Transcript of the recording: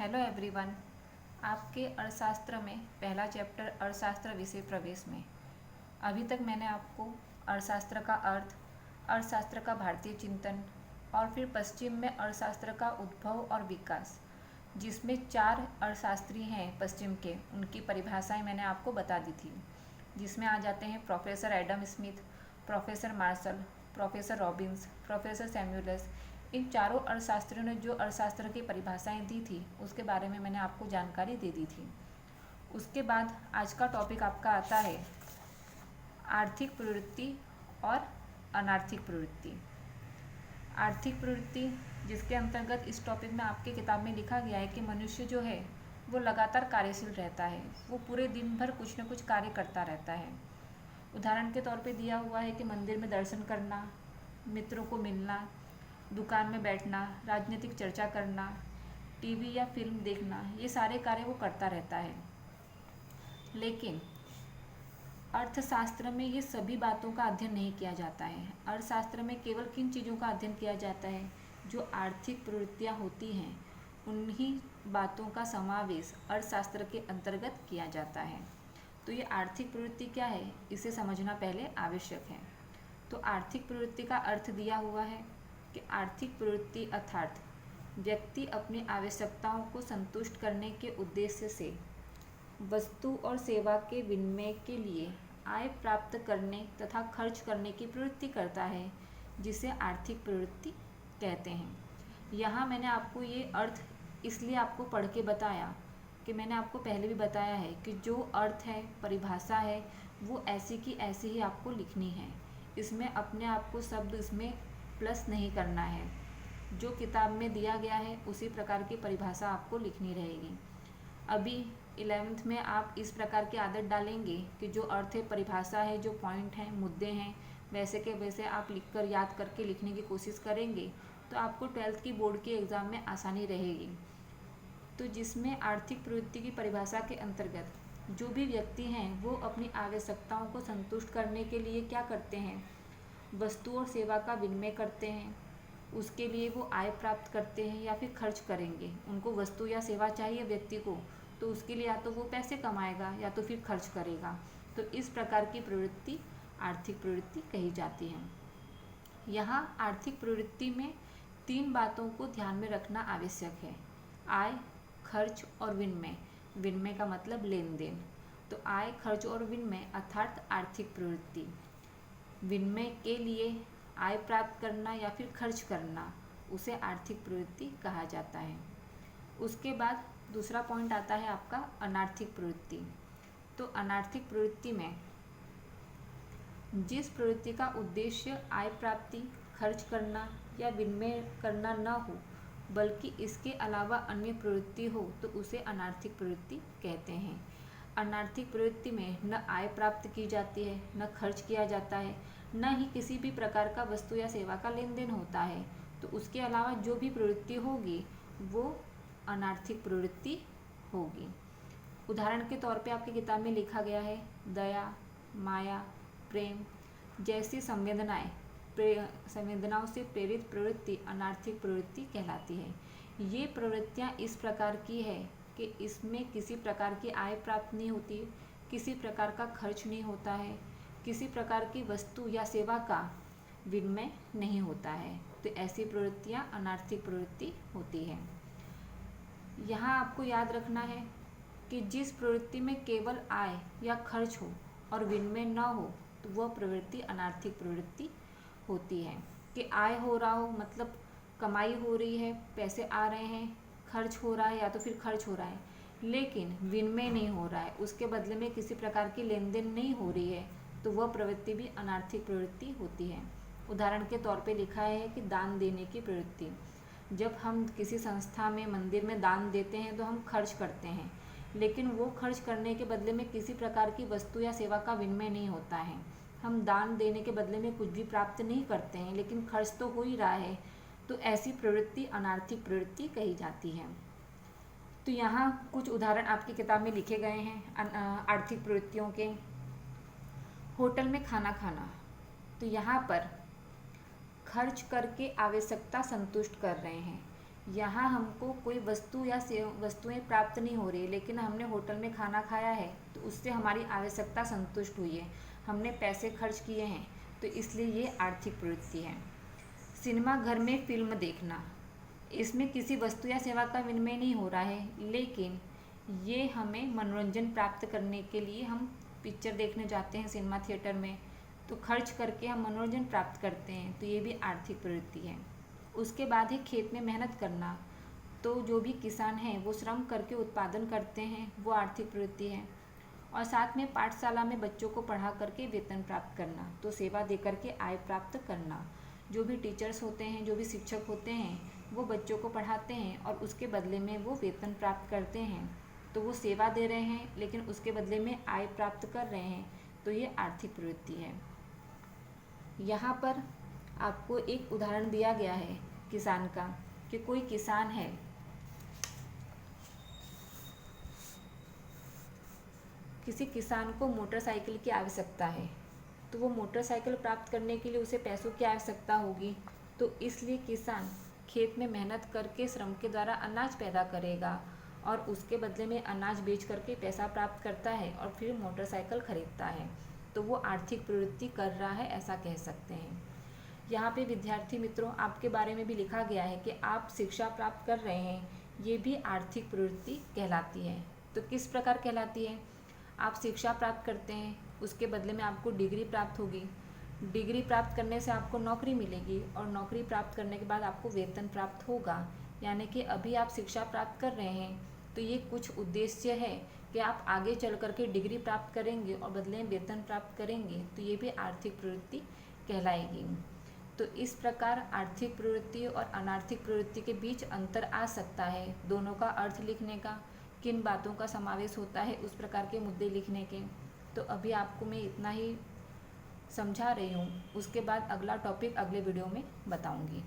Hello everyone. आपके अर्थशास्त्र में पहला चैप्टर अर्थशास्त्र विषय प्रवेश में अभी तक मैंने आपको अर्थशास्त्र का अर्थ, अर्थशास्त्र का भारतीय चिंतन और फिर पश्चिम में अर्थशास्त्र का उद्भव और विकास, जिसमें 4 अर्थशास्त्री हैं पश्चिम के, उनकी परिभाषाएं मैंने आपको बता दी थी। जिसमें आ जाते हैं professor Adam Smith, professor Marshall, professor Robbins, professor Samuels. इन चारों अर्थशास्त्रियों ने जो अर्थशास्त्र की परिभाषाएं दी थी उसके बारे में मैंने आपको जानकारी दे दी थी। उसके बाद आज का टॉपिक आपका आता है आर्थिक प्रवृत्ति और अनार्थिक प्रवृत्ति। आर्थिक प्रवृत्ति, जिसके अंतर्गत इस टॉपिक में आपके किताब में लिखा गया है कि मनुष्य जो है वो लगातार कार्यशील रहता है, वो पूरे दिन भर कुछ न कुछ कार्य करता रहता है। उदाहरण के तौर पे दिया हुआ है कि मंदिर में दर्शन करना, मित्रों को मिलना, दुकान में बैठना, राजनीतिक चर्चा करना, टीवी या फिल्म देखना, ये सारे कार्य वो करता रहता है। लेकिन अर्थशास्त्र में ये सभी बातों का अध्ययन नहीं किया जाता है। अर्थशास्त्र में केवल किन चीज़ों का अध्ययन किया जाता है? जो आर्थिक प्रवृत्तियाँ होती हैं, उन्हीं बातों का समावेश अर्थशास्त्र के अंतर्गत किया जाता है। तो ये आर्थिक प्रवृत्ति क्या है, इसे समझना पहले आवश्यक है। तो आर्थिक प्रवृत्ति का अर्थ दिया हुआ है कि आर्थिक प्रवृत्ति अर्थात व्यक्ति अपनी आवश्यकताओं को संतुष्ट करने के उद्देश्य से वस्तु और सेवा के विनिमय के लिए आय प्राप्त करने तथा खर्च करने की प्रवृत्ति करता है, जिसे आर्थिक प्रवृत्ति कहते हैं। यहाँ मैंने आपको ये अर्थ इसलिए आपको पढ़ के बताया कि मैंने आपको पहले भी बताया है कि जो अर्थ है, परिभाषा है, वो ऐसी की ऐसी ही आपको लिखनी है। इसमें अपने आप को शब्द इसमें प्लस नहीं करना है। जो किताब में दिया गया है उसी प्रकार की परिभाषा आपको लिखनी रहेगी। अभी 11th में आप इस प्रकार की आदत डालेंगे कि जो अर्थ है, परिभाषा है, जो पॉइंट हैं, मुद्दे हैं, वैसे के वैसे आप लिखकर याद करके लिखने की कोशिश करेंगे तो आपको 12th की बोर्ड के एग्ज़ाम में आसानी रहेगी। तो जिसमें आर्थिक प्रवृत्ति की परिभाषा के अंतर्गत जो भी व्यक्ति हैं वो अपनी आवश्यकताओं को संतुष्ट करने के लिए क्या करते हैं? वस्तु और सेवा का विनिमय करते हैं, उसके लिए वो आय प्राप्त करते हैं या फिर खर्च करेंगे। उनको वस्तु या सेवा चाहिए व्यक्ति को, तो उसके लिए या तो वो पैसे कमाएगा या तो फिर खर्च करेगा। तो इस प्रकार की प्रवृत्ति आर्थिक प्रवृत्ति कही जाती है। यहाँ आर्थिक प्रवृत्ति में 3 बातों को ध्यान में रखना आवश्यक है: आय, खर्च और विनिमय। विनिमय का मतलब लेन देन। तो आय, खर्च और विनिमय अर्थात आर्थिक प्रवृत्ति। विनिमय के लिए आय प्राप्त करना या फिर खर्च करना, उसे आर्थिक प्रवृत्ति कहा जाता है। उसके बाद दूसरा पॉइंट आता है आपका अनार्थिक प्रवृत्ति। तो अनार्थिक प्रवृत्ति में जिस प्रवृत्ति का उद्देश्य आय प्राप्ति, खर्च करना या विनिमय करना न हो, बल्कि इसके अलावा अन्य प्रवृत्ति हो, तो उसे अनार्थिक प्रवृत्ति कहते हैं। अनार्थिक प्रवृत्ति में न आय प्राप्त की जाती है, न खर्च किया जाता है, न ही किसी भी प्रकार का वस्तु या सेवा का लेन देन होता है। तो उसके अलावा जो भी प्रवृत्ति होगी वो अनार्थिक प्रवृत्ति होगी। उदाहरण के तौर पे आपकी किताब में लिखा गया है दया, माया, प्रेम जैसी संवेदनाओं से प्रेरित प्रवृत्ति अनार्थिक प्रवृत्ति कहलाती है। ये प्रवृत्तियाँ इस प्रकार की है कि इसमें किसी प्रकार की आय प्राप्त नहीं होती, किसी प्रकार का खर्च नहीं होता है, किसी प्रकार की वस्तु या सेवा का विनिमय नहीं होता है। तो ऐसी प्रवृत्तियाँ अनार्थिक प्रवृत्ति होती है। यहाँ आपको याद रखना है कि जिस प्रवृत्ति में केवल आय या खर्च हो और विनिमय न हो, तो वह प्रवृत्ति अनार्थिक प्रवृत्ति होती है। कि आय हो रहा हो मतलब कमाई हो रही है, पैसे आ रहे हैं, खर्च हो रहा है या तो फिर खर्च हो रहा है, लेकिन विनिमय नहीं हो रहा है, उसके बदले में किसी प्रकार की लेन देन नहीं हो रही है, तो वह प्रवृत्ति भी अनार्थिक प्रवृत्ति होती है। उदाहरण के तौर पे लिखा है कि दान देने की प्रवृत्ति। जब हम किसी संस्था में, मंदिर में दान देते हैं तो हम खर्च करते हैं, लेकिन वो खर्च करने के बदले में किसी प्रकार की वस्तु या सेवा का विनिमय नहीं होता है। हम दान देने के बदले में कुछ भी प्राप्त नहीं करते हैं, लेकिन खर्च तो हो ही रहा है। तो ऐसी प्रवृत्ति अनार्थिक प्रवृत्ति कही जाती है। तो यहाँ कुछ उदाहरण आपकी किताब में लिखे गए हैं आर्थिक प्रवृत्तियों के। होटल में खाना खाना, तो यहाँ पर खर्च करके आवश्यकता संतुष्ट कर रहे हैं। यहाँ हमको कोई वस्तु या वस्तुएं प्राप्त नहीं हो रही, लेकिन हमने होटल में खाना खाया है तो उससे हमारी आवश्यकता संतुष्ट हुई है, हमने पैसे खर्च किए हैं, तो इसलिए ये आर्थिक प्रवृत्ति है। सिनेमा घर में फिल्म देखना, इसमें किसी वस्तु या सेवा का विनिमय नहीं हो रहा है, लेकिन ये हमें मनोरंजन प्राप्त करने के लिए हम पिक्चर देखने जाते हैं सिनेमा थिएटर में, तो खर्च करके हम मनोरंजन प्राप्त करते हैं, तो ये भी आर्थिक प्रवृत्ति है। उसके बाद है खेत में मेहनत करना, तो जो भी किसान हैं वो श्रम करके उत्पादन करते हैं, वो आर्थिक प्रवृत्ति है। और साथ में पाठशाला में बच्चों को पढ़ा करके वेतन प्राप्त करना, तो सेवा दे करके आय प्राप्त करना। जो भी टीचर्स होते हैं, जो भी शिक्षक होते हैं, वो बच्चों को पढ़ाते हैं और उसके बदले में वो वेतन प्राप्त करते हैं, तो वो सेवा दे रहे हैं लेकिन उसके बदले में आय प्राप्त कर रहे हैं, तो ये आर्थिक प्रवृत्ति है। यहाँ पर आपको एक उदाहरण दिया गया है किसान का, कि कोई किसान है, किसी किसान को मोटरसाइकिल की आवश्यकता है, तो वो मोटरसाइकिल प्राप्त करने के लिए उसे पैसों की आवश्यकता होगी, तो इसलिए किसान खेत में मेहनत करके श्रम के द्वारा अनाज पैदा करेगा और उसके बदले में अनाज बेच करके पैसा प्राप्त करता है और फिर मोटरसाइकिल खरीदता है, तो वो आर्थिक प्रवृत्ति कर रहा है, ऐसा कह सकते हैं। यहाँ पे विद्यार्थी मित्रों, आपके बारे में भी लिखा गया है कि आप शिक्षा प्राप्त कर रहे हैं, ये भी आर्थिक प्रवृत्ति कहलाती है। तो किस प्रकार कहलाती है? आप शिक्षा प्राप्त करते हैं, उसके बदले में आपको डिग्री प्राप्त होगी, डिग्री प्राप्त करने से आपको नौकरी मिलेगी और नौकरी प्राप्त करने के बाद आपको वेतन प्राप्त होगा। यानी कि अभी आप शिक्षा प्राप्त कर रहे हैं, तो ये कुछ उद्देश्य है कि आप आगे चल करके डिग्री प्राप्त करेंगे और बदले में वेतन प्राप्त करेंगे, तो ये भी आर्थिक प्रवृत्ति कहलाएगी। तो इस प्रकार आर्थिक प्रवृत्ति और अनार्थिक प्रवृत्ति के बीच अंतर आ सकता है। दोनों का अर्थ लिखने का, किन बातों का समावेश होता है, उस प्रकार के मुद्दे लिखने के। तो अभी आपको मैं इतना ही समझा रही हूँ, उसके बाद अगला टॉपिक अगले वीडियो में बताऊँगी।